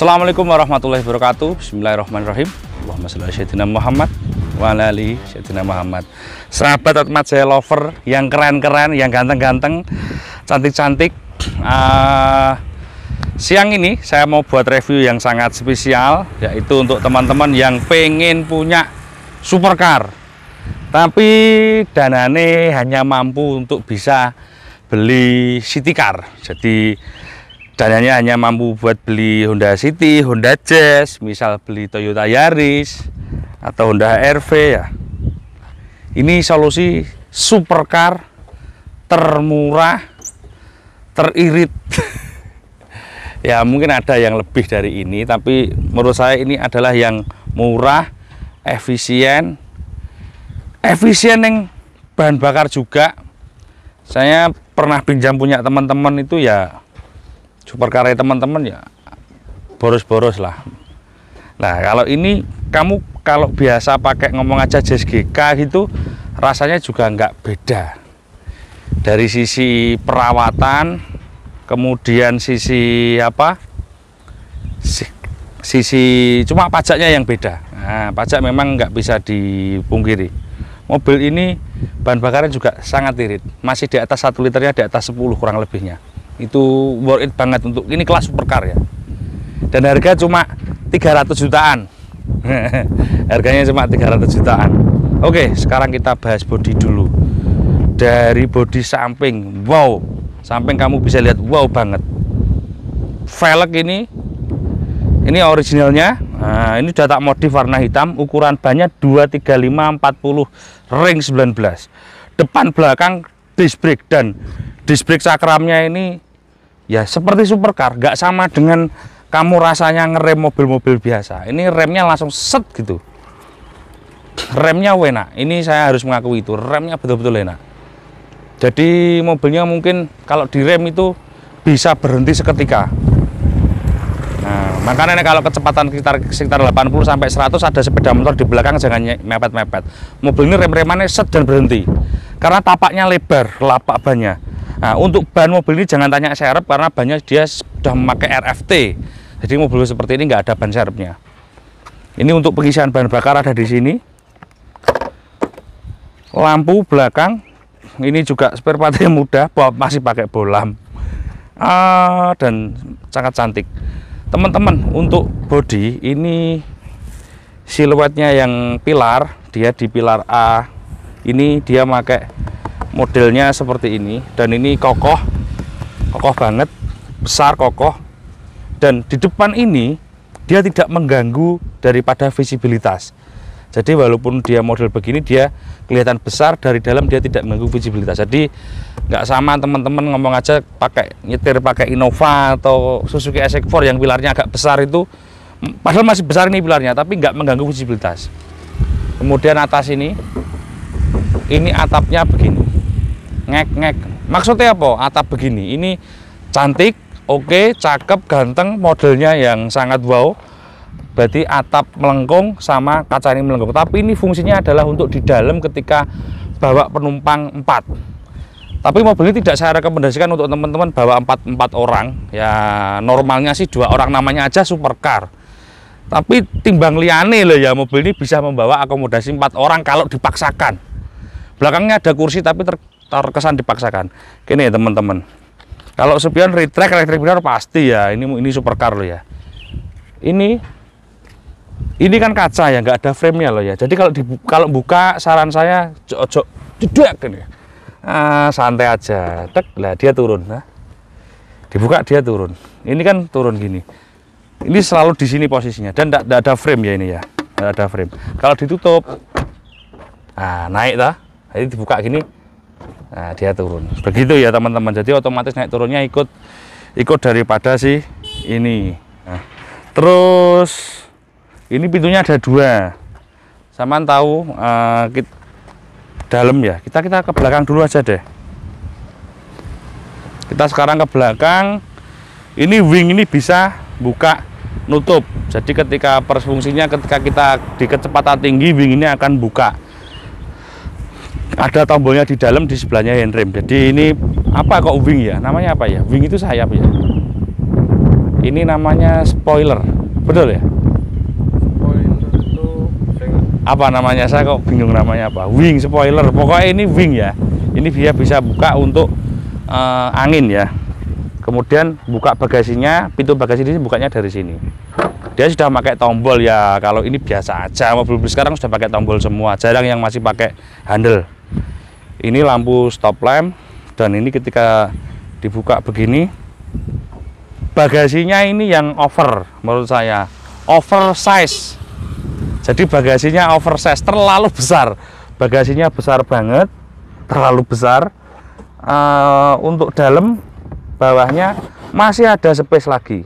Assalamualaikum warahmatullahi wabarakatuh. Bismillahirrahmanirrahim. Allahumma sholli ala sayyidina Muhammad wa ala ali sayyidina Muhammad. Sahabat Atmat Jaya Lover yang keren-keren, yang ganteng-ganteng, cantik-cantik. Siang ini saya mau buat review yang sangat spesial, yaitu untuk teman-teman yang pengen punya supercar tapi danane hanya mampu untuk bisa beli city car. Jadi dananya hanya mampu buat beli Honda City, Honda Jazz, misal beli Toyota Yaris atau Honda HR-V ya. Ini solusi supercar termurah, teririt. Ya mungkin ada yang lebih dari ini, tapi menurut saya ini adalah yang murah, efisien yang bahan bakar juga. Saya pernah pinjam punya teman-teman itu ya, supercar teman-teman ya boros-boros lah. Nah kalau ini kamu kalau biasa pakai ngomong aja Jazz GK gitu, rasanya juga nggak beda. Dari sisi perawatan, kemudian sisi apa? Sisi cuma pajaknya yang beda. Nah, pajak memang nggak bisa dipungkiri. Mobil ini bahan bakarnya juga sangat irit, masih di atas 1 liternya, di atas 10 kurang lebihnya. Itu worth it banget untuk ini kelas supercar ya. Dan harga cuma 300 jutaan. Harganya cuma 300 jutaan. Oke, sekarang kita bahas bodi dulu. Dari bodi samping, wow, samping kamu bisa lihat wow banget. Velg ini originalnya. Nah, ini udah tak modif warna hitam, ukuran bannya 235/40 ring 19. Depan belakang disc brake, dan disc brake cakramnya ini ya seperti supercar, nggak sama dengan kamu rasanya ngerem mobil-mobil biasa. Ini remnya langsung set gitu. Remnya enak. Ini saya harus mengakui itu, remnya betul-betul enak. Jadi mobilnya mungkin kalau direm itu bisa berhenti seketika. Nah, makanya kalau kecepatan sekitar 80 sampai 100 ada sepeda motor di belakang jangan mepet-mepet. Mobil ini rem-remannya set dan berhenti. Karena tapaknya lebar, lapak bannya. Nah, untuk ban mobil ini jangan tanya serep karena bannya dia sudah memakai RFT. Jadi mobil seperti ini nggak ada ban serepnya. Ini untuk pengisian bahan bakar ada di sini. Lampu belakang ini juga spare partnya mudah, masih pakai bolam. Dan sangat cantik. Teman-teman, untuk bodi ini siluetnya yang pilar, dia di pilar A. Ini dia pakai modelnya seperti ini, dan ini kokoh banget, besar, kokoh. Dan di depan ini dia tidak mengganggu daripada visibilitas. Jadi walaupun dia model begini, dia kelihatan besar, dari dalam dia tidak mengganggu visibilitas. Jadi nggak sama teman-teman ngomong aja nyetir pakai Innova atau Suzuki SX4 yang pilarnya agak besar itu, padahal masih besar ini pilarnya, tapi nggak mengganggu visibilitas. Kemudian atas ini atapnya begini, ngek. Maksudnya apa? Atap begini, ini cantik, oke, cakep, ganteng, modelnya yang sangat wow. Berarti atap melengkung sama kaca ini melengkung. Tapi ini fungsinya adalah untuk di dalam ketika bawa penumpang 4. Tapi mobil ini tidak saya rekomendasikan untuk teman-teman bawa 4 orang. Ya normalnya sih 2 orang, namanya aja supercar. Tapi timbang liane loh ya, mobil ini bisa membawa akomodasi 4 orang kalau dipaksakan. Belakangnya ada kursi tapi terkesan dipaksakan. Gini ya teman-teman. Kalau spion retract benar pasti ya, ini supercar loh ya. Ini kan kaca ya, nggak ada frame-nya loh ya. Jadi kalau buka, saran saya ojo jedek ini. Santai aja. Tek, lah dia turun. Nah, dibuka dia turun. Ini kan turun gini. Ini selalu di sini posisinya, dan nggak ada frame ya ini ya. Nggak ada frame. Kalau ditutup, naik dah. Jadi dibuka gini, dia turun. Begitu ya teman-teman. Jadi otomatis naik turunnya ikut daripada si ini. Nah, terus ini pintunya ada 2. Samaan tahu dalam ya. Kita ke belakang dulu aja deh. Kita sekarang ke belakang. Ini wing ini bisa buka nutup. Jadi ketika fungsinya ketika kita di kecepatan tinggi, wing ini akan buka. Ada tombolnya di dalam, di sebelahnya handrem. Jadi ini apa kok wing ya? Namanya apa ya? Wing itu sayap ya. Ini namanya spoiler, betul ya? Spoiler itu Apa namanya, saya kok bingung namanya apa. Wing spoiler, pokoknya ini wing ya. Ini dia bisa buka untuk angin ya. Kemudian buka bagasinya, pintu bagasi ini bukanya dari sini. Dia sudah pakai tombol ya. Kalau ini biasa aja, mobil sekarang sudah pakai tombol semua, jarang yang masih pakai handle. Ini lampu stop lamp, dan ini ketika dibuka begini, bagasinya ini yang over, menurut saya oversize. Jadi bagasinya oversize, terlalu besar. Bagasinya besar banget, terlalu besar. Untuk dalam bawahnya masih ada space lagi.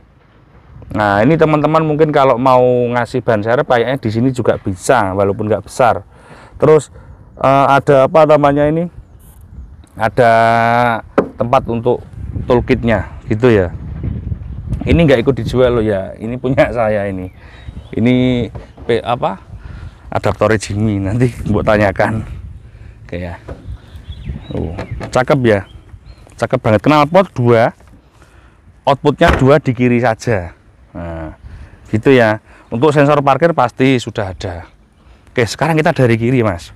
Nah, ini teman-teman mungkin kalau mau ngasih ban serep kayaknya di sini juga bisa, walaupun nggak besar. Terus ada apa namanya ini? Ada tempat untuk toolkitnya, gitu ya. Ini nggak ikut dijual loh ya. Ini punya saya ini. Ini apa? Adaptornya Jimmy. Nanti buat tanyakan. Kayak. Cakep ya. Cakep banget. Knalpot 2. Outputnya 2 di kiri saja. Nah, gitu ya. Untuk sensor parkir pasti sudah ada. Oke, sekarang kita dari kiri, Mas.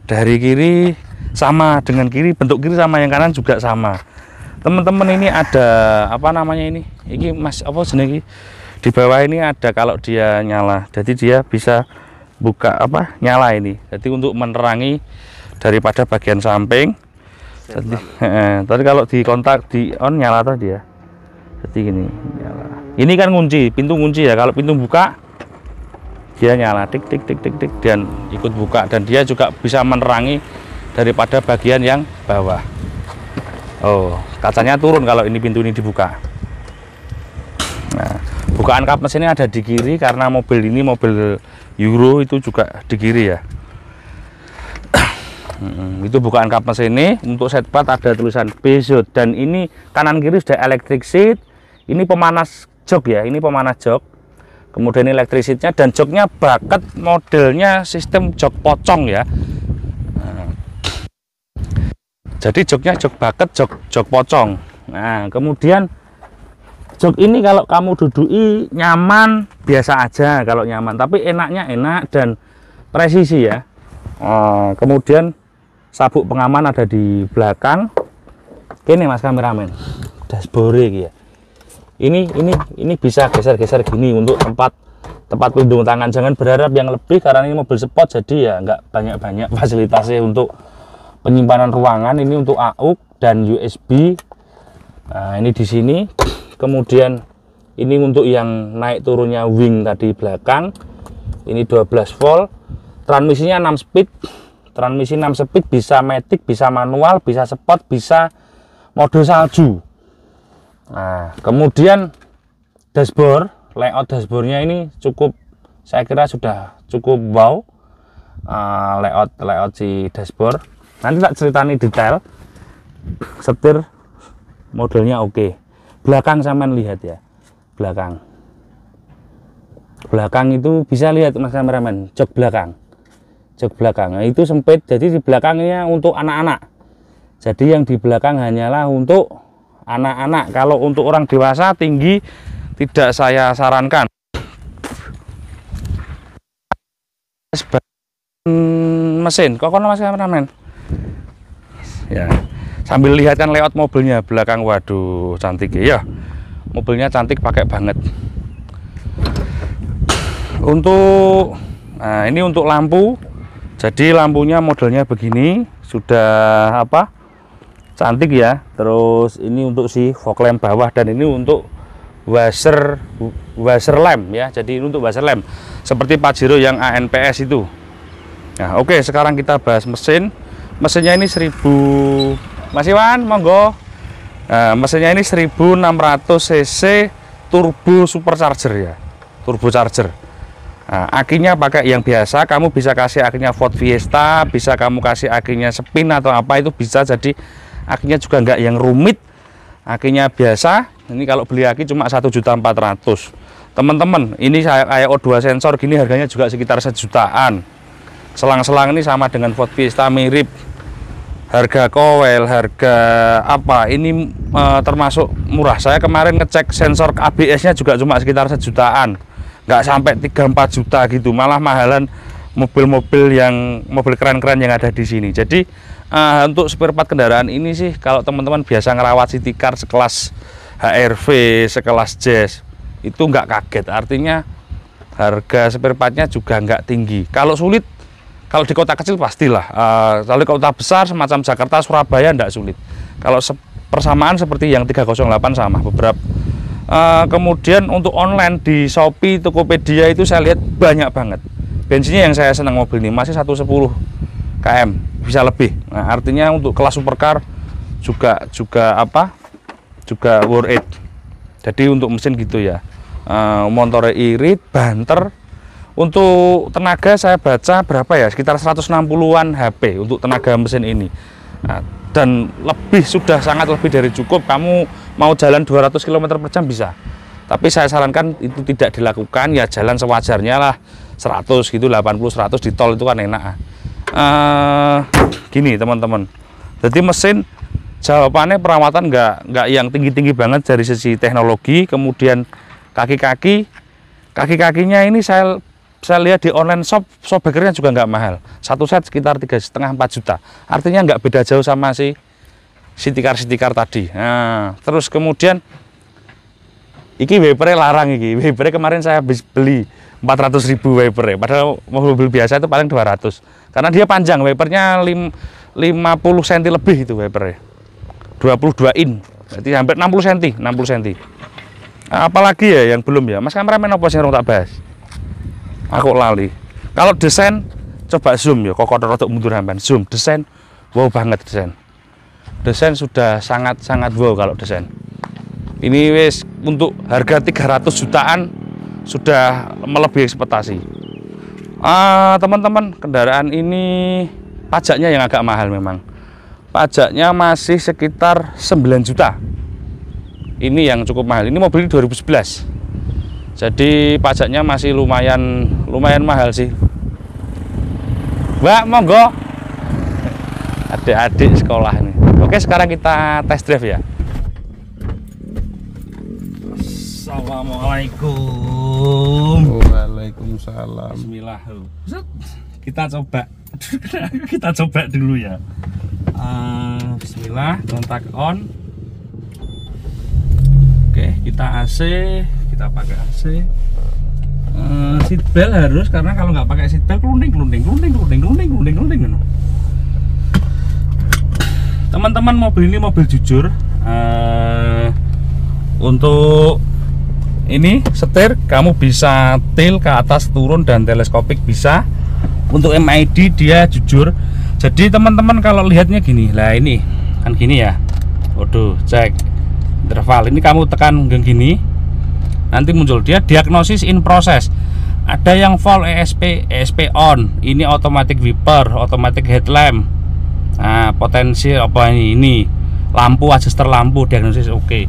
Dari kiri sama dengan kiri, bentuk kiri sama yang kanan juga sama. Teman-teman, ini ada apa namanya ini? Ini Mas apa jenenge? Di bawah ini ada kalau dia nyala. Jadi dia bisa buka apa? Nyala ini. Jadi untuk menerangi daripada bagian samping. Tadi kalau di kontak di on nyala tadi ya. Jadi gini, nyala. Ini kan kunci, pintu kunci ya. Kalau pintu buka, dia nyala, tik tik tik tik tik, dan ikut buka. Dan dia juga bisa menerangi daripada bagian yang bawah. Oh, kacanya turun kalau ini pintu ini dibuka. Nah, bukaan kap mesinnya ada di kiri karena mobil ini mobil Euro, itu juga di kiri ya. Itu bukaan kap mesin ini. Untuk setpad ada tulisan Bezot, dan ini kanan kiri sudah electric seat. Ini pemanas jok ya, ini pemanas jok. Kemudian electric seatnya, dan joknya bucket, modelnya sistem jok pocong ya. Nah, jadi joknya jok bucket, jok pocong. Nah, kemudian jok ini kalau kamu duduki nyaman biasa aja kalau nyaman, tapi enaknya enak dan presisi ya. Kemudian sabuk pengaman ada di belakang. Ini Mas kameramen, dashboard ya. Ini bisa geser-geser gini untuk tempat pelindung tangan. Jangan berharap yang lebih karena ini mobil sport, jadi ya nggak banyak-banyak fasilitasnya untuk penyimpanan ruangan. Ini untuk AUX dan USB. Nah, ini di sini. Kemudian ini untuk yang naik turunnya wing tadi belakang. Ini 12 volt. Transmisinya 6 speed. Transmisi 6 speed, bisa matic, bisa manual, bisa sport, bisa mode salju. Nah, kemudian dashboard, layout dashboardnya ini cukup, saya kira sudah cukup wow. Layout si dashboard. Nanti tak ceritani detail. Setir modelnya oke. Belakang sampean lihat ya, belakang itu bisa lihat Mas kameramen, jok belakang. Nah, itu sempit, jadi di belakangnya untuk anak-anak. Jadi yang di belakang hanyalah untuk anak-anak. Kalau untuk orang dewasa tinggi tidak saya sarankan. Mesin, kok Mas kameramen? Ya. Sambil lihat kan layout mobilnya belakang, waduh cantik ya. Mobilnya cantik, pakai banget. Untuk nah, ini untuk lampu. Jadi lampunya modelnya begini, sudah apa? Cantik ya. Terus ini untuk si fog lamp bawah, dan ini untuk washer lamp ya. Jadi ini untuk washer lamp seperti Pajero yang ANPS itu. Nah, oke, sekarang kita bahas mesin. Mesinnya ini 1000 Mas Iwan, monggo. Nah, mesinnya ini 1600 cc turbo supercharger ya. Turbocharger. Nah, akinya pakai yang biasa, kamu bisa kasih akinya Ford Fiesta, bisa kamu kasih akinya Spin atau apa, itu bisa. Jadi akinya juga enggak yang rumit, akinya biasa. Ini kalau beli aki cuma 1.400.000. Teman-teman, ini kayak O2 sensor gini harganya juga sekitar 1 jutaan. Selang-selang ini sama dengan Ford Fiesta, mirip harga kowel, harga apa ini termasuk murah. Saya kemarin ngecek sensor ABS-nya juga cuma sekitar 1 jutaan, nggak sampai 3-4 juta gitu, malah mahalan mobil-mobil keren-keren yang ada di sini. Jadi untuk spare part kendaraan ini sih, kalau teman-teman biasa ngerawat city car sekelas HR-V, sekelas Jazz, itu nggak kaget. Artinya harga spare partnya juga nggak tinggi. Kalau sulit, kalau di kota kecil pastilah. Kalau di kota besar semacam Jakarta, Surabaya nggak sulit. Kalau persamaan seperti yang 308 sama beberapa. Kemudian untuk online di Shopee, Tokopedia itu saya lihat banyak banget. Bensinnya yang saya senang mobil ini masih 110 km, bisa lebih. Nah, artinya untuk kelas supercar juga worth it. Jadi untuk mesin gitu ya. Motornya irit, banter. Untuk tenaga saya baca berapa ya, sekitar 160-an HP untuk tenaga mesin ini. Nah, dan sudah sangat lebih dari cukup. Kamu mau jalan 200 km per jam bisa, tapi saya sarankan itu tidak dilakukan, ya jalan sewajarnya lah, 100 gitu, 80-100 di tol itu kan enak. Gini teman-teman, jadi mesin jawabannya perawatan nggak yang tinggi-tinggi banget dari sisi teknologi. Kemudian kaki-kakinya ini saya lihat di online shop bekernya juga nggak mahal, satu set sekitar 3,5-4 juta, artinya nggak beda jauh sama si city car tadi. Nah, terus kemudian iki wipernya larang, iki wipernya kemarin saya habis beli 400.000 wipernya, padahal mobil biasa itu paling 200, karena dia panjang, wipernya 50 cm lebih itu wipernya, 22 in, berarti hampir 60 cm. Apalagi ya yang belum ya, Mas kameramen apa sih yang tak bahas? Aku lali. Kalau desain coba zoom ya, kok untuk mundur hamban. Zoom desain, wow banget desain. Desain sudah sangat wow kalau desain. Ini wes untuk harga 300 jutaan sudah melebihi ekspektasi. Teman-teman, kendaraan ini pajaknya yang agak mahal memang. Pajaknya masih sekitar 9 juta. Ini yang cukup mahal. Ini mobil 2011. Jadi pajaknya masih lumayan mahal sih. Mbak, monggo. Adik-adik sekolah nih. Oke, sekarang kita test drive ya. Assalamualaikum. Waalaikumsalam. Bismillah. Kita coba dulu ya. Bismillah, kontak on. Oke, kita AC. Kita pakai AC. Seatbelt harus, karena kalau nggak pakai seatbelt kelunding. Teman-teman, mobil ini mobil jujur. Untuk ini setir kamu bisa tilt ke atas, turun, dan teleskopik bisa. Untuk MID dia jujur. Jadi teman-teman kalau lihatnya gini, lah ini kan gini ya. Waduh, cek interval. Ini kamu tekan gini, nanti muncul dia diagnosis in process. Ada yang full ESP on, ini automatic wiper, automatic headlamp. Nah, potensi apa ini lampu, adjuster lampu, diagnosis oke.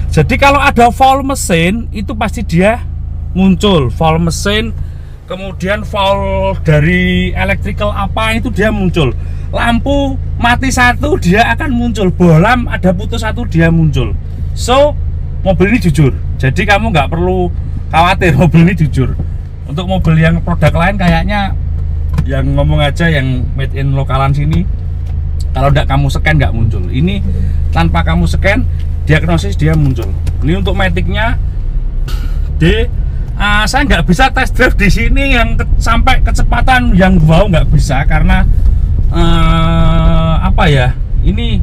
Jadi kalau ada fault mesin itu pasti dia muncul fault mesin, kemudian fault dari electrical apa itu dia muncul. Lampu mati satu dia akan muncul, bohlam ada putus satu dia muncul. So mobil ini jujur, jadi kamu nggak perlu khawatir, mobil ini jujur. Untuk mobil yang produk lain kayaknya yang ngomong aja yang made in lokalan sini, kalau nggak kamu scan nggak muncul. Ini tanpa kamu scan, diagnosis dia muncul. Ini untuk maticnya saya nggak bisa test drive di sini yang sampai kecepatan yang wow, nggak bisa, karena apa ya, ini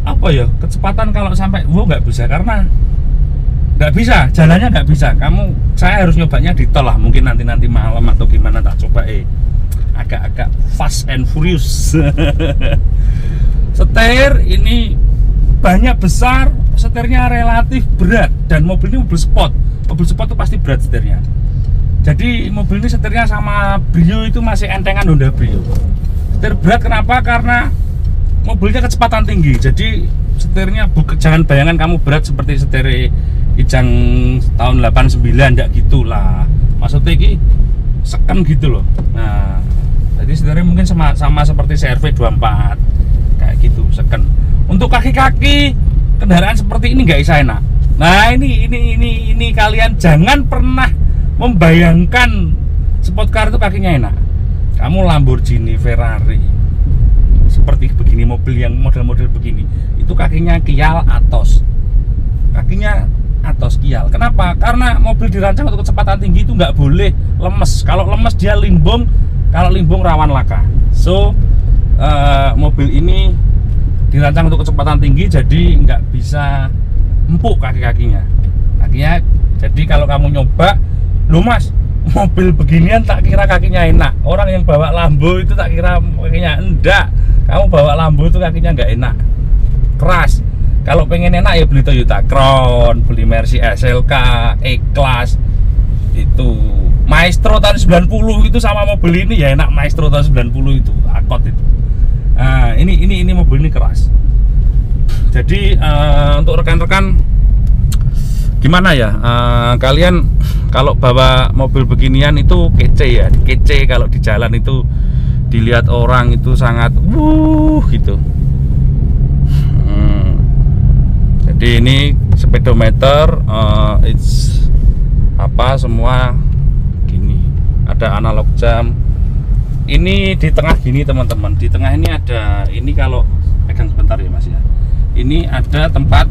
apa ya, kecepatan kalau sampai wow nggak bisa, karena nggak bisa, jalannya nggak bisa. Saya harus nyobanya di tol lah, mungkin nanti malam atau gimana, tak coba agak fast and furious. Setir ini banyak besar, setirnya relatif berat, dan mobil ini mobil sport itu pasti berat setirnya. Jadi mobil ini setirnya sama Brio itu masih entengan Honda Brio. Setir berat kenapa? Karena mobilnya kecepatan tinggi, jadi setirnya jangan bayangkan kamu berat seperti setir Kijang tahun 89, enggak gitulah. Maksudnya ini seken gitu loh. Nah, Jadi sebenarnya mungkin sama seperti CR-V 24 kayak gitu, second. Untuk kaki-kaki kendaraan seperti ini nggak bisa enak. Nah ini kalian jangan pernah membayangkan sport car itu kakinya enak. Kamu Lamborghini, Ferrari seperti begini, mobil yang model-model begini itu kakinya kial atos, kakinya atos kial. Kenapa? Karena mobil dirancang untuk kecepatan tinggi itu nggak boleh lemes. Kalau lemes dia limbung, kalau limbung rawan laka. So mobil ini dirancang untuk kecepatan tinggi, jadi nggak bisa empuk kakinya. Jadi kalau kamu nyoba, loh mas, mobil beginian tak kira kakinya enak. Orang yang bawa Lambo itu tak kira kakinya enggak. Kamu bawa Lambo itu kakinya nggak enak, keras. Kalau pengen enak ya beli Toyota Crown, beli Mercy SLK, E-Class. Itu Maestro tahun 90 itu sama mobil ini ya enak. Maestro tahun 90 itu akot itu. Nah, ini mobil ini keras. Jadi untuk rekan-rekan gimana ya, kalian kalau bawa mobil beginian itu kece ya, kece. Kalau di jalan itu dilihat orang itu sangat gitu. Jadi ini speedometer, it's apa semua gini, ada analog jam. Ini di tengah gini teman-teman, di tengah ini ada, ini kalau pegang sebentar ya mas ya, ini ada tempat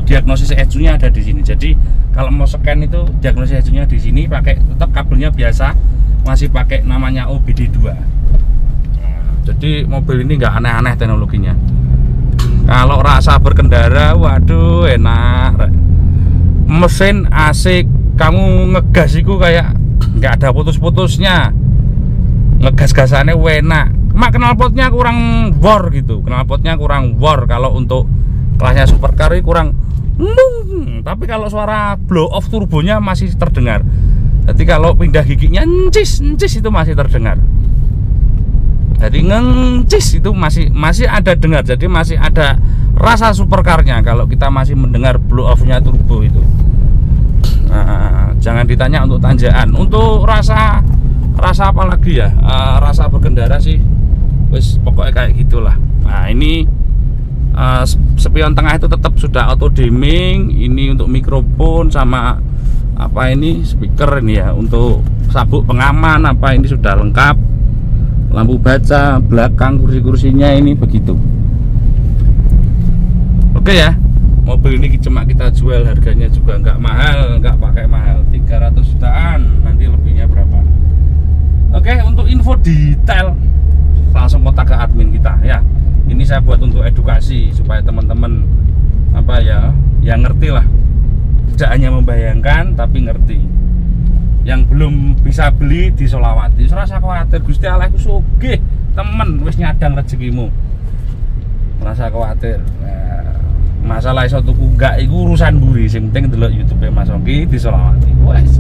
diagnosis ECU-nya ada di sini. Jadi kalau mau scan itu diagnosis ECU-nya di sini, pakai tetap kabelnya biasa, masih pakai namanya OBD2. Jadi mobil ini nggak aneh-aneh teknologinya. Kalau rasa berkendara, waduh enak. Mesin asik, kamu ngegas itu kayak nggak ada putus-putusnya. Ngegas-gasannya enak. Mak knalpotnya kurang bor gitu. Knalpotnya kurang bor kalau untuk kelasnya supercar kurang. Tapi kalau suara blow off turbonya masih terdengar. Jadi kalau pindah giginya encis itu masih terdengar. Jadi ngencis itu masih ada dengar. Jadi masih ada rasa supercarnya kalau kita masih mendengar blow off-nya turbo itu. Nah, jangan ditanya untuk tanjakan. Untuk rasa apa lagi ya? Rasa berkendara sih wis pokoknya kayak gitulah. Nah, ini spion tengah itu tetap sudah auto dimming. Ini untuk mikrofon sama apa ini speaker ini ya, untuk sabuk pengaman apa ini sudah lengkap. Lampu baca, belakang kursi-kursinya ini begitu. Oke ya, mobil ini cuma kita jual, harganya juga nggak mahal, nggak pakai mahal, 300 jutaan. Nanti lebihnya berapa? Oke, untuk info detail langsung kontak ke admin kita ya. Ini saya buat untuk edukasi supaya teman-teman apa ya, yang ngerti lah. Tidak hanya membayangkan tapi ngerti. Yang belum bisa beli di Solawati, serasa khawatir Gusti Allah iku sugih, temen wis nyadang rezekimu. Merasa khawatir. Nah, masalah iso tuku enggak iku urusan mburi, sing penting delok YouTube Mas Ongki di Solawati. Wes.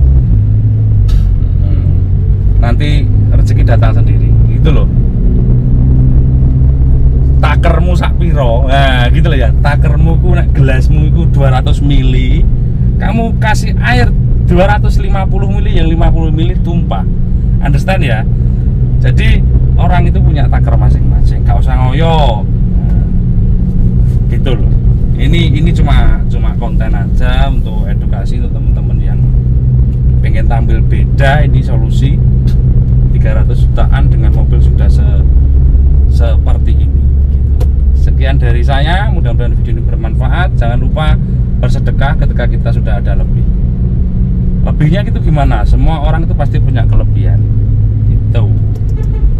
Nanti rezeki datang sendiri. Gitu loh. Takermu sak piro? Nah, gitu loh ya. Takermu ku nek gelasmu iku 200 mili, kamu kasih air 250 mili, yang 50 mili tumpah. Understand ya? Jadi orang itu punya taker masing-masing, gak usah ngoyo. Gitu loh. Ini cuma konten aja untuk edukasi untuk teman-teman yang pengen tampil beda. Ini solusi 300 jutaan dengan mobil sudah seperti ini. Sekian dari saya, mudah-mudahan video ini bermanfaat. Jangan lupa bersedekah ketika kita sudah ada lebih. Lebihnya itu gimana? Semua orang itu pasti punya kelebihan. Itu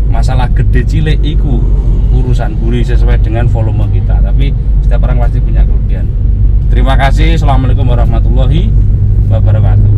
masalah gede cilik itu urusan buri sesuai dengan volume kita. Tapi setiap orang pasti punya kelebihan. Terima kasih. Assalamualaikum warahmatullahi wabarakatuh.